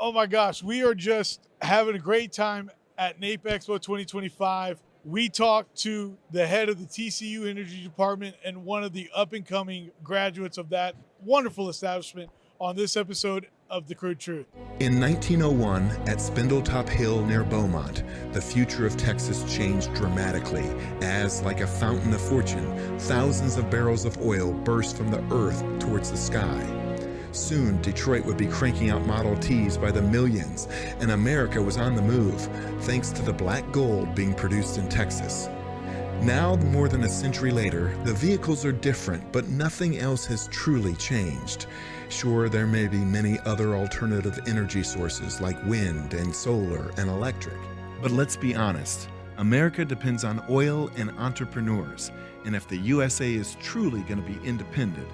Oh my gosh, we are just having a great time at Nape Expo 2025. We talked to the head of the TCU Energy Department and one of the up-and-coming graduates of that wonderful establishment on this episode of the Crude Truth. In 1901, at Spindletop Hill near Beaumont, the future of Texas changed dramatically as, like a fountain of fortune, thousands of barrels of oil burst from the earth towards the sky. Soon, Detroit would be cranking out Model Ts by the millions, and America was on the move, thanks to the black gold being produced in Texas. Now, more than a century later, the vehicles are different, but nothing else has truly changed. Sure, there may be many other alternative energy sources like wind and solar and electric. But let's be honest, America depends on oil and entrepreneurs, and if the USA is truly going to be independent,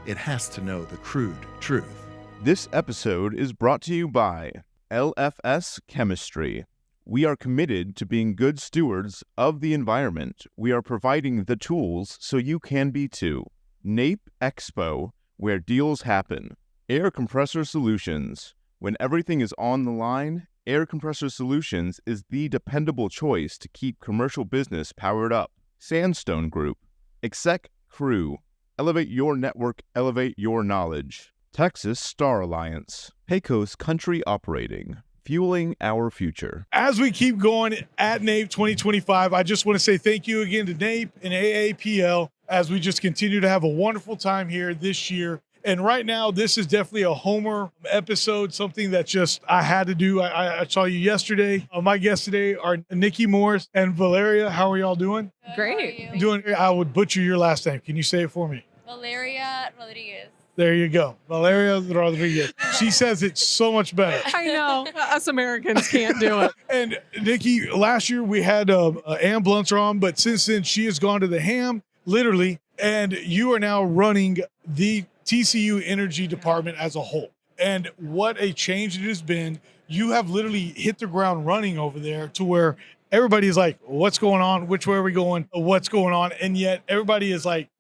it has to know the crude truth. This episode is brought to you by LFS Chemistry. We are committed to being good stewards of the environment. We are providing the tools so you can be too. Nape Expo, where deals happen. Air Compressor Solutions. When everything is on the line, Air Compressor Solutions is the dependable choice to keep commercial business powered up. Sandstone Group. Exec Crew. Elevate your network, elevate your knowledge. Texas Star Alliance. Pecos Country Operating. Fueling our future. As we keep going at NAPE 2025, I just want to say thank you again to NAPE and AAPL as we just continue to have a wonderful time here this year. And right now, this is definitely a Homer episode, something that just I had to do. I saw you yesterday. My guests today are Nikki Morris and Valeria. How are y'all doing? Good. Great. Doing. I would butcher your last name. Can you say it for me? Valeria Rodriguez. There you go. Valeria Rodriguez. She says it so much better. I know. Us Americans can't do it. And Nikki, last year we had Ann Blunter on, but since then she has gone to the ham, literally, and you are now running the TCU Energy Department as a whole. And what a change it has been. You have literally hit the ground running over there to where everybody is like, what's going on? Which way are we going? What's going on? And yet everybody is like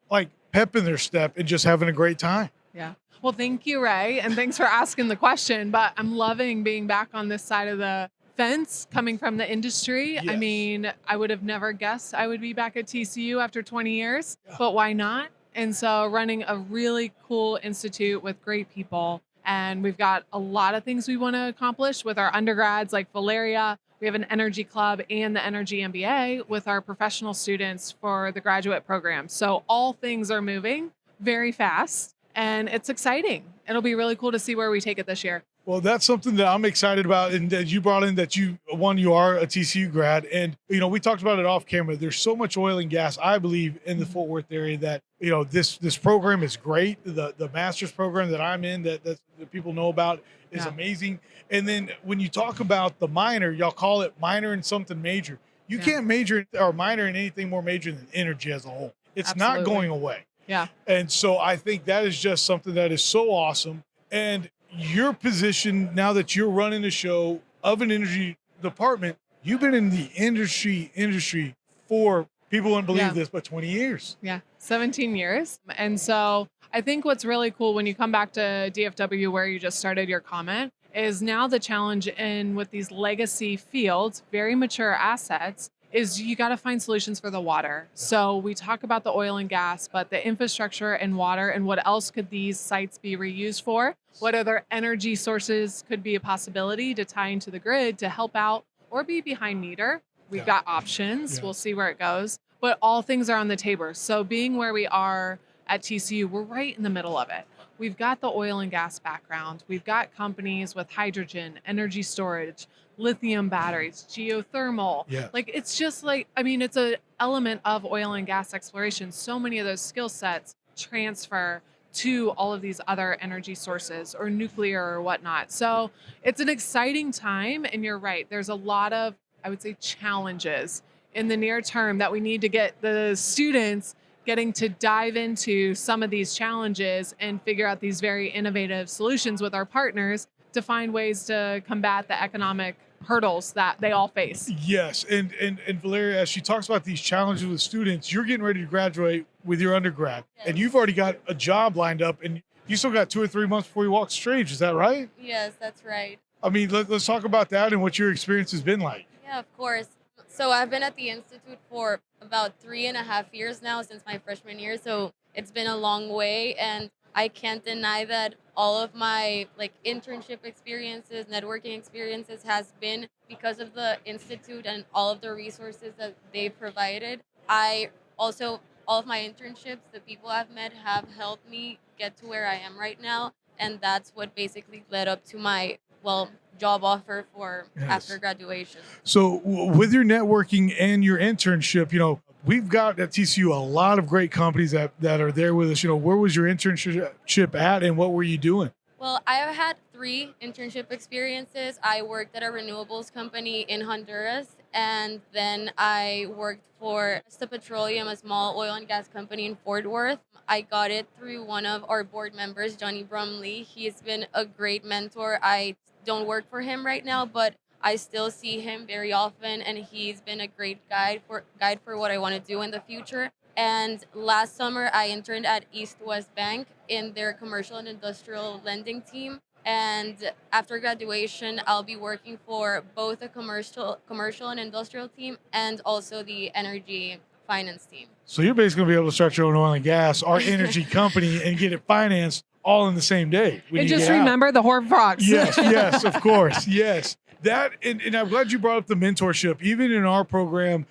pep in their step and just having a great time. Yeah. Well, thank you, Ray. And thanks for asking the question. But I'm loving being back on this side of the fence coming from the industry. Yes. I mean, I would have never guessed I would be back at TCU after 20 years, but why not? And so running a really cool institute with great people. And we've got a lot of things we want to accomplish with our undergrads like Valeria. We have an energy club and the energy MBA with our professional students for the graduate program. So all things are moving very fast and it's exciting. It'll be really cool to see where we take it this year. Well, that's something that I'm excited about, and that you brought in that you are a TCU grad, and we talked about it off camera. There's so much oil and gas, I believe, in the Fort Worth area that this program is great. The master's program that I'm in that people know about is amazing. And then when you talk about the minor, y'all call it minor in something major. You can't major or minor in anything more major than energy as a whole. It's not going away. Yeah. And so I think that is just something that is so awesome. And your position now that you're running the show of an energy department, you've been in the industry for, people wouldn't believe this, but 20 years. Yeah, 17 years. And so I think what's really cool when you come back to DFW, where you just started your comment, is now the challenge with these legacy fields, very mature assets, is you got to find solutions for the water. So we talk about the oil and gas, but the infrastructure and water, and what else could these sites be reused for? What other energy sources could be a possibility to tie into the grid to help out or be behind meter? We've got options. We'll see where it goes. But all things are on the table. So being where we are at TCU, we're right in the middle of it. We've got the oil and gas background. We've got companies with hydrogen, energy storage, lithium batteries, geothermal. Yeah. It's just it's an element of oil and gas exploration. So many of those skill sets transfer to all of these other energy sources or nuclear or whatnot. So it's an exciting time. And you're right. There's a lot of, I would say, challenges in the near term that we need to get the students getting to dive into some of these challenges and figure out these very innovative solutions with our partners to find ways to combat the economic hurdles that they all face. Yes, and Valeria, as she talks about these challenges with students, you're getting ready to graduate with your undergrad, and you've already got a job lined up, and you still got 2 or 3 months before you walk the stage. Is that right? Yes, that's right. I mean, let's talk about that and what your experience has been like. Yeah, of course. So I've been at the Institute for about 3.5 years now, since my freshman year. So it's been a long way. And I can't deny that all of my internship experiences, networking experiences has been because of the Institute and all of the resources that they provided. I also, all of my internships, the people I've met have helped me get to where I am right now. And that's what basically led up to my, job offer for after graduation. So with your networking and your internship, we've got at TCU a lot of great companies that are there with us. Where was your internship at and what were you doing? Well, I have had 3 internship experiences. I worked at a renewables company in Honduras, and then I worked for Vesta Petroleum, a small oil and gas company in Fort Worth. I got it through one of our board members, Johnny Brumley. He's been a great mentor. I don't work for him right now, but I still see him very often, and he's been a great guide for what I want to do in the future. And last summer, I interned at East West Bank in their commercial and industrial lending team. And after graduation, I'll be working for both a commercial and industrial team and also the energy finance team. So you're basically going to be able to start your own oil and gas, our energy company, and get it financed all in the same day. And just remember the Horn Frogs. Yes, of course. Yes. That, and I'm glad you brought up the mentorship. Even in our program,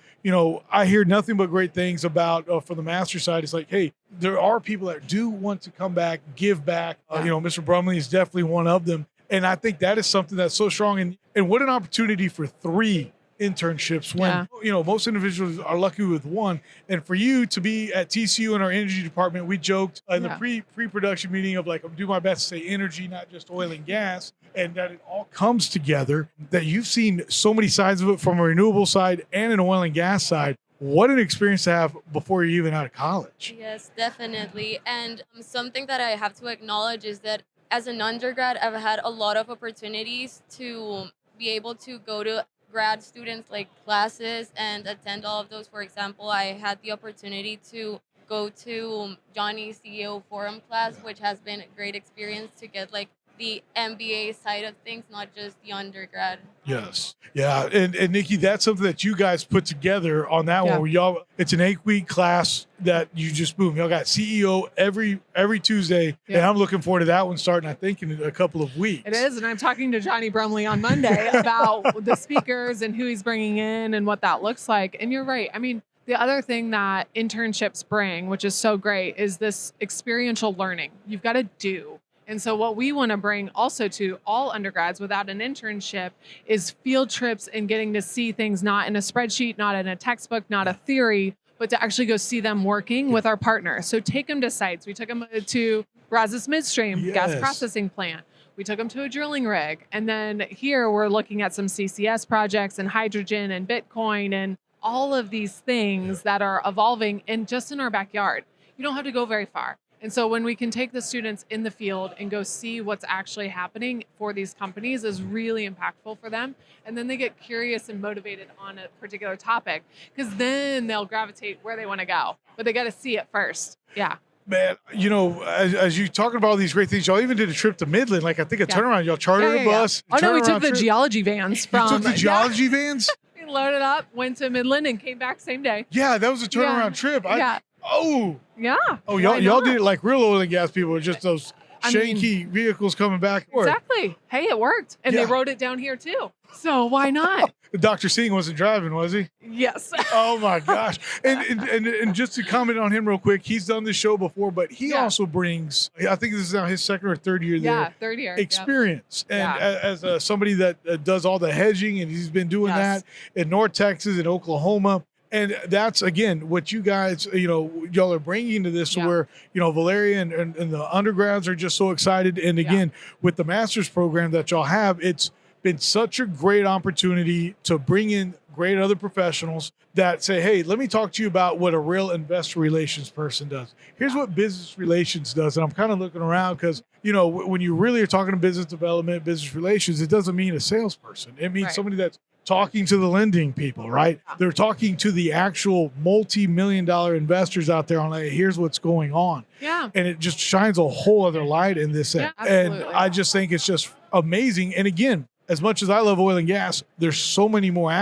I hear nothing but great things about, for the master side. It's like, hey, there are people that do want to come back, give back. Mr. Brumley is definitely one of them. And I think that is something that's so strong. And what an opportunity for 3 internships when most individuals are lucky with 1. And for you to be at TCU in our energy department, we joked in the pre-production meeting of I'm do my best to say energy, not just oil and gas, and that it all comes together, that you've seen so many sides of it from a renewable side and an oil and gas side. What an experience to have before you're even out of college. Yes, definitely. And something that I have to acknowledge is that as an undergrad, I've had a lot of opportunities to be able to go to grad students classes and attend all of those. For example, I had the opportunity to go to Johnny's CEO Forum class, which has been a great experience to get the MBA side of things, not just the undergrad. Yes. Yeah. And Nikki, that's something that you guys put together on that one where it's an 8-week class that you just boom. Y'all got CEO every Tuesday. Yeah. And I'm looking forward to that one starting, I think, in a couple of weeks. It is. And I'm talking to Johnny Brumley on Monday about the speakers and who he's bringing in and what that looks like. And you're right. I mean, the other thing that internships bring, which is so great, is this experiential learning. You've got to do. And so what we want to bring also to all undergrads without an internship is field trips and getting to see things not in a spreadsheet, not in a textbook, not a theory, but to actually go see them working with our partners. So take them to sites. We took them to Brazos Midstream gas processing plant. We took them to a drilling rig. And then here we're looking at some CCS projects and hydrogen and Bitcoin and all of these things that are evolving just in our backyard. You don't have to go very far. And so when we can take the students in the field and go see what's actually happening for these companies is really impactful for them. And then they get curious and motivated on a particular topic because then they'll gravitate where they want to go. But they got to see it first. Yeah. Man, as you talking about all these great things, y'all even did a trip to Midland, a turnaround. Y'all chartered a bus. Oh, no, we took the geology vans from. You took the geology vans? We loaded up, went to Midland, and came back same day. Yeah, that was a turnaround trip. Oh, y'all did it like real oil and gas people, just those shanky vehicles coming back. Exactly. Hey, it worked. And they wrote it down here too. So why not? Dr. Singh wasn't driving, was he? Yes. Oh my gosh. And just to comment on him real quick, he's done this show before, but he also brings, I think this is now his 2nd or 3rd year there. Yeah, 3rd year. Experience. Yep. And as somebody that does all the hedging, and he's been doing that in North Texas and Oklahoma. And that's, again, what you guys, y'all are bringing to this where, Valeria and the undergrads are just so excited. And again, with the master's program that y'all have, it's been such a great opportunity to bring in great other professionals that say, hey, let me talk to you about what a real investor relations person does. Here's what business relations does. And I'm kind of looking around because, when you really are talking to business development, business relations, it doesn't mean a salesperson. It means somebody that's talking to the lending people, right? They're talking to the actual multi-million-dollar investors out there on, here's what's going on. Yeah. And it just shines a whole other light in this. Yeah, and I just think it's just amazing. And again, as much as I love oil and gas, there's so many more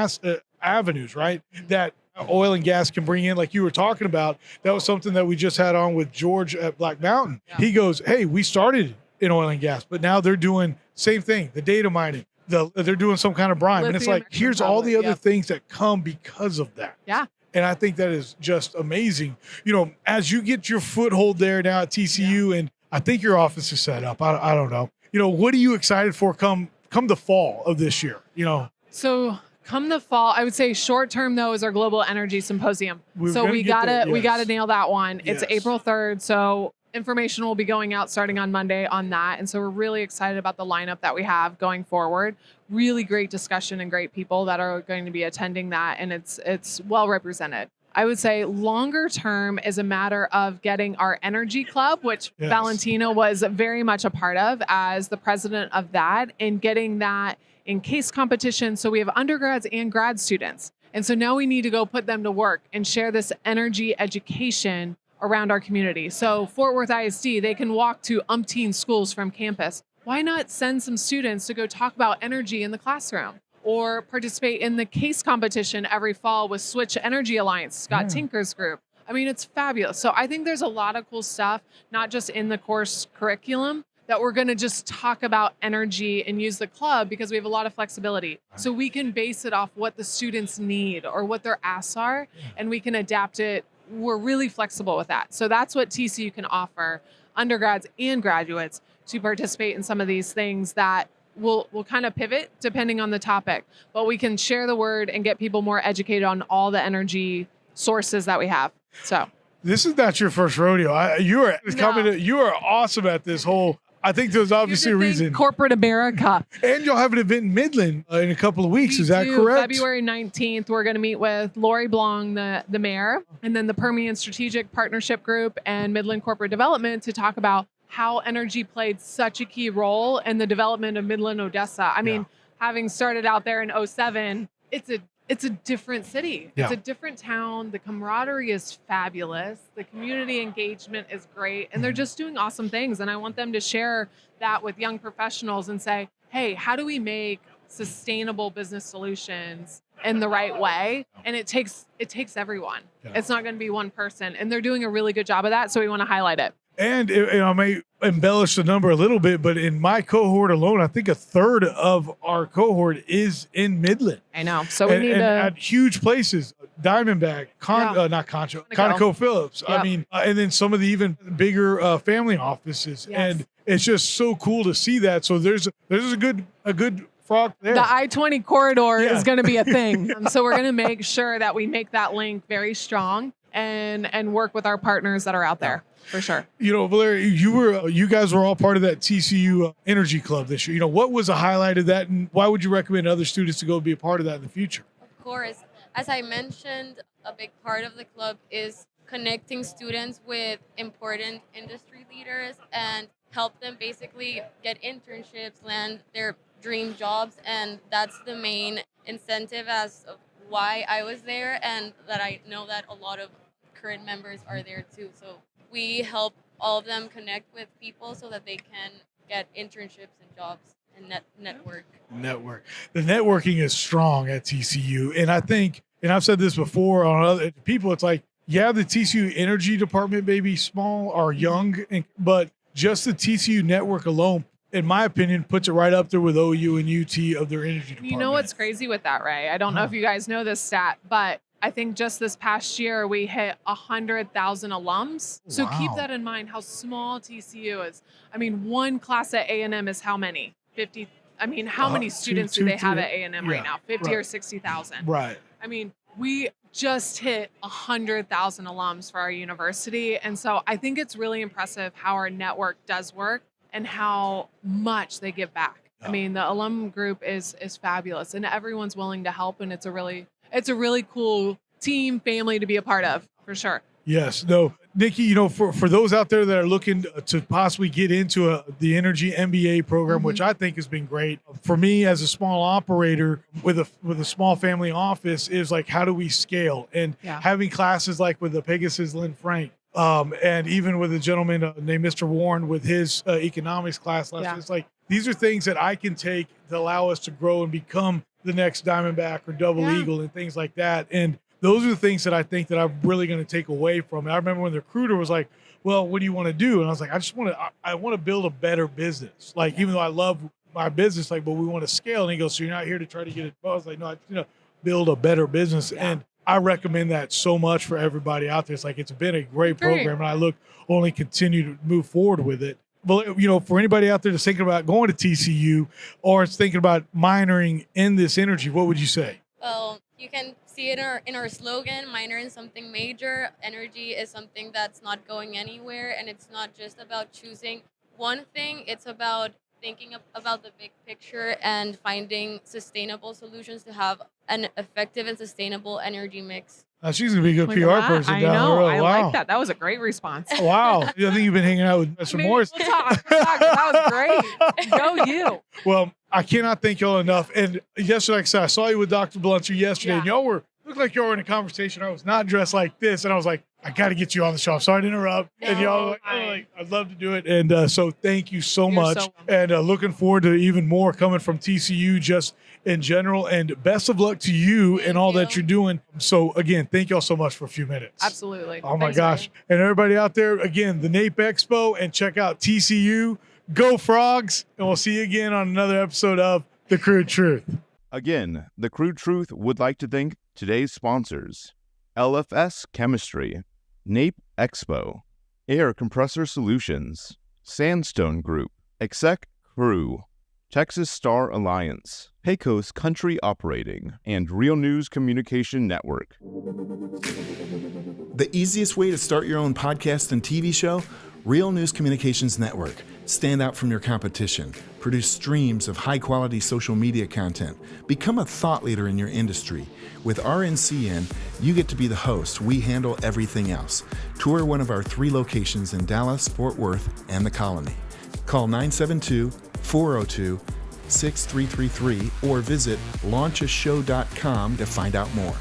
avenues, right? That oil and gas can bring in, like you were talking about. That was something that we just had on with George at Black Mountain. Yeah. He goes, hey, we started in oil and gas, but now they're doing same thing, the data mining. They're doing some kind of brine. And it's like, here's all the other things that come because of that. Yeah. And I think that is just amazing. You know, as you get your foothold there now at TCU, and I think your office is set up. I don't know. You know, what are you excited for come the fall of this year? You know, So come the fall, I would say short term though is our Global Energy Symposium. We're So gonna we get gotta there, we yes. gotta nail that one. It's Yes. April 3rd. So information will be going out starting on Monday on that. And so we're really excited about the lineup that we have going forward. Really great discussion and great people that are going to be attending that. And it's well represented. I would say longer term is a matter of getting our energy club, which Yes. Valentina was very much a part of as the president of that, and getting that in case competition. So we have undergrads and grad students. And so now we need to go put them to work and share this energy education around our community. So Fort Worth ISD, they can walk to umpteen schools from campus. Why not send some students to go talk about energy in the classroom? Or participate in the case competition every fall with Switch Energy Alliance, Scott Tinker's group. I mean, it's fabulous. So I think there's a lot of cool stuff, not just in the course curriculum, that we're going to just talk about energy and use the club because we have a lot of flexibility. So we can base it off what the students need or what their asks are, and we can adapt it. We're really flexible with that. So that's what TCU can offer undergrads and graduates to participate in some of these things that we'll kind of pivot depending on the topic, but we can share the word and get people more educated on all the energy sources that we have. So this is not your first rodeo. You are awesome at this whole. I think there's obviously a reason. Corporate America. And you'll have an event in Midland in a couple of weeks. Is that correct? February 19th, we're going to meet with Lori Blong, the mayor, and then the Permian Strategic Partnership Group and Midland Corporate Development to talk about how energy played such a key role in the development of Midland, Odessa. I mean, having started out there in 2007, it's a different city. Yeah. It's a different town. The camaraderie is fabulous. The community engagement is great. And they're just doing awesome things. And I want them to share that with young professionals and say, hey, how do we make sustainable business solutions in the right way? And it takes everyone. Yeah. It's not going to be one person. And they're doing a really good job of that. So we want to highlight it. And I may embellish the number a little bit, but in my cohort alone, I think a third of our cohort is in Midland. I know. So we need and to at huge places, Diamondback, not Concho, ConocoPhillips. Yep. I mean, and then some of the even bigger family offices. Yes. And it's just so cool to see that. So there's a good frog there. The I-20 corridor Yeah. is going to be a thing. So we're going to make sure that we make that link very strong and work with our partners that are out there. For sure. You know, Valeria, you guys were all part of that TCU Energy Club this year. You know, what was the highlight of that, and why would you recommend other students to go be a part of that in the future? Of course. As I mentioned, a big part of the club is connecting students with important industry leaders and help them basically get internships, land their dream jobs. And that's the main incentive as of why I was there, and that I know that a lot of current members are there too. So we help all of them connect with people so that they can get internships and jobs and network. The networking is strong at TCU. And I think, and I've said this before on other people, it's like, yeah, the TCU Energy Department may be small or young, but just the TCU network alone, in my opinion, puts it right up there with OU and UT of their energy department. You know what's crazy with that, Ray? I don't know if you guys know this stat, but I think just this past year we hit 100,000 alums. So Wow. keep that in mind how small TCU is. I mean, one class at A&M is how many? 50. I mean, how many students do they have at A&M right now? 50 or 60,000. Right. I mean, we just hit 100,000 alums for our university. And so I think it's really impressive how our network does work and how much they give back. I mean, the alum group is fabulous and everyone's willing to help. And it's a really cool team family to be a part of, for sure. Yes. No, Nikki, you know, for those out there that are looking to possibly get into the energy MBA program, which I think has been great for me as a small operator with a small family office, is like, how do we scale? And having classes like with the Pegasus Lynn Frank, And even with a gentleman named Mr. Warren with his economics class last year, it's like, these are things that I can take to allow us to grow and become the next Diamondback or Double Eagle and things like that. And those are the things that I think that I'm really going to take away from it. I remember when the recruiter was like, well, what do you want to do? And I was like, I want to build a better business. Like, even though I love my business, like, but we want to scale. And he goes, so you're not here to try to get it. I was like, no, I build a better business. And I recommend that so much for everybody out there. It's like, it's been a great program, and I look only continue to move forward with it. But, for anybody out there that's thinking about going to TCU or is thinking about minoring in this energy, what would you say? Well, you can see it in our slogan, minor in something major. Energy is something that's not going anywhere, and it's not just about choosing one thing. It's about thinking about the big picture and finding sustainable solutions to have an effective and sustainable enery mix. She's going to be a good Look at PR that. person I down know. the road. I Wow. like that. That was a great response. Wow. I think you've been hanging out with Mr. Morris. We'll talk. That was great. Go you. Well, I cannot thank y'all enough. And yesterday, like I said, I saw you with Dr. Blunter yesterday, and y'all looked like y'all were in a conversation. I was not dressed like this, and I was like, I got to get you on the show. I'm sorry to interrupt. And y'all were like, I'd love to do it. And so thank you so much. So and looking forward to even more coming from TCU just in general. And best of luck to you and all that you're doing. So again, thank y'all so much for a few minutes. Absolutely. Oh my Thanks, gosh. Ryan. And everybody out there, again, the Nape Expo, and check out TCU. Go Frogs. And we'll see you again on another episode of The Crude Truth. Again, the Crude Truth would like to thank today's sponsors: LFS Chemistry, Nape Expo, Air Compressor Solutions, Sandstone Group, Exec Crew, Texas Star Alliance, Pecos Country Operating, and Real News Communication Network. The easiest way to start your own podcast and TV show? Real News Communications Network. Stand out from your competition. Produce streams of high-quality social media content. Become a thought leader in your industry. With RNCN, you get to be the host. We handle everything else. Tour one of our 3 locations in Dallas, Fort Worth, and the Colony. Call 972-402-6333 or visit launchashow.com to find out more.